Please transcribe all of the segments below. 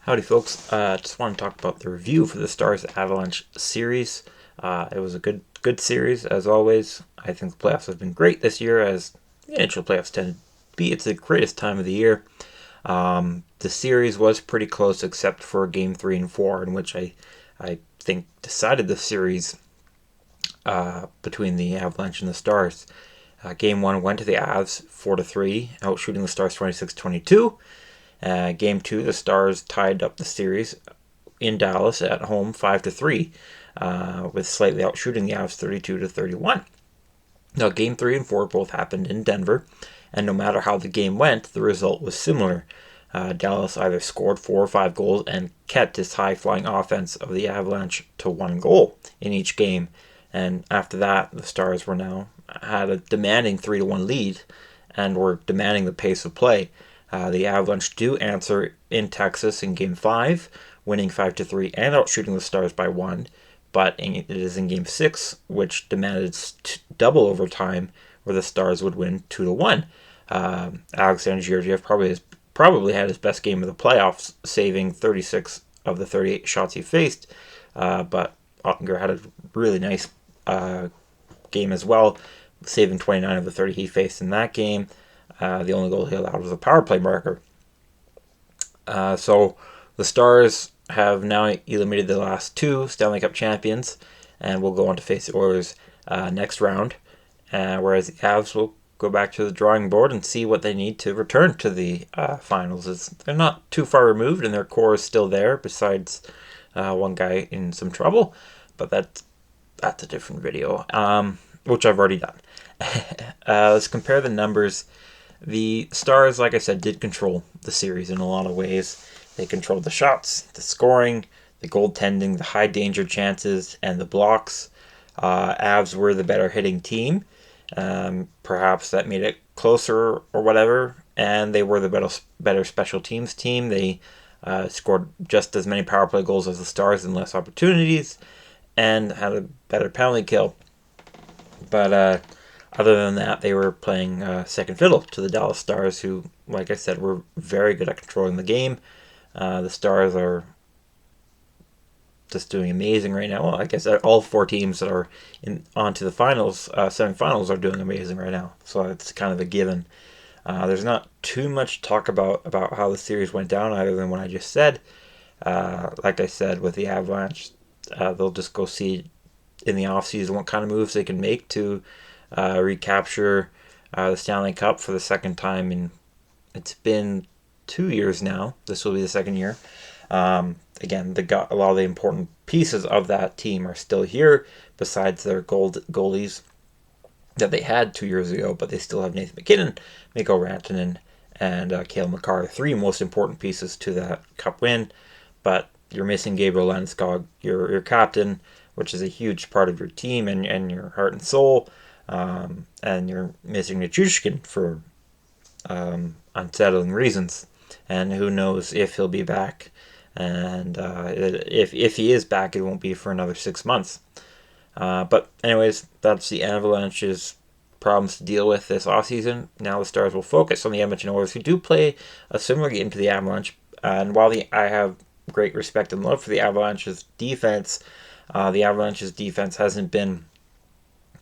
Howdy folks, just want to talk about the review for the Stars Avalanche series. It was a good series as always. I think the playoffs have been great this year, as the NHL playoffs tend to be. It's the greatest time of the year. The series was pretty close except for game 3 and 4, in which I think decided the series between the Avalanche and the Stars. Game 1 went to the Avs 4-3, outshooting the Stars 26-22. Game 2, the Stars tied up the series in Dallas at home 5-3, with slightly outshooting the Avs 32-31. Now, Game 3 and 4 both happened in Denver, and no matter how the game went, the result was similar. Dallas either scored 4 or 5 goals and kept its high-flying offense of the Avalanche to 1 goal in each game. And after that, the Stars had a demanding 3-1 lead and were demanding the pace of play. The Avalanche do answer in Texas in Game 5, winning 5-3 and outshooting the Stars by 1. But it is in Game 6, which demanded double overtime, where the Stars would win 2-1. Alexander Georgiev probably had his best game of the playoffs, saving 36 of the 38 shots he faced. But Ottinger had a really nice game as well, saving 29 of the 30 he faced in that game. The only goal he allowed was a power play marker. So the Stars have now eliminated the last 2 Stanley Cup champions and will go on to face the Oilers next round, whereas the Avs will go back to the drawing board and see what they need to return to the finals. They're not too far removed and their core is still there, besides one guy in some trouble, but that's a different video, which I've already done. Let's compare the numbers. The Stars, like I said, did control the series in a lot of ways. They controlled the shots, the scoring, the goaltending, the high danger chances, and the blocks. Avs were the better hitting team. Perhaps that made it closer or whatever. And they were the better special teams team. They scored just as many power play goals as the Stars in less opportunities and had a better penalty kill. But other than that, they were playing second fiddle to the Dallas Stars, who, like I said, were very good at controlling the game. The Stars are just doing amazing right now. Well, I guess all 4 teams that are onto the finals, semifinals, are doing amazing right now. So it's kind of a given. There's not too much talk about how the series went down, other than what I just said. Like I said, with the Avalanche, they'll just go see in the offseason what kind of moves they can make to recapture the Stanley Cup for the second time it's been 2 years now. This will be the second year. Again, a lot of the important pieces of that team are still here, besides their goalies that they had 2 years ago, but they still have Nathan MacKinnon, Mikko Rantanen, and Cale Makar, 3 most important pieces to that Cup win. But you're missing Gabriel Landeskog, your captain, which is a huge part of your team and your heart and soul. And you're missing Nichushkin for unsettling reasons, and who knows if he'll be back. And if he is back, it won't be for another 6 months. But anyways, that's the Avalanche's problems to deal with this offseason. Now the Stars will focus on the Edmonton Oilers, who do play a similar game to the Avalanche. And while I have great respect and love for the Avalanche's defense, the Avalanche's defense hasn't been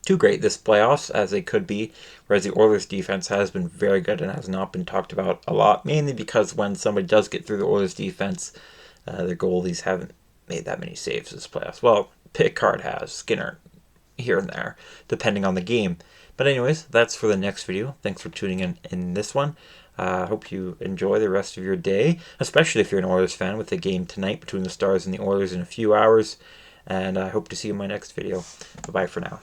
too great this playoffs as they could be, whereas the Oilers defense has been very good and has not been talked about a lot, mainly because when somebody does get through the Oilers defense, their goalies haven't made that many saves this playoffs. Well, Pickard has, Skinner here and there, depending on the game. But anyways, that's for the next video. Thanks for tuning in this one. I hope you enjoy the rest of your day, especially if you're an Oilers fan, with the game tonight between the Stars and the Oilers in a few hours. And I hope to see you in my next video. Bye-bye for now.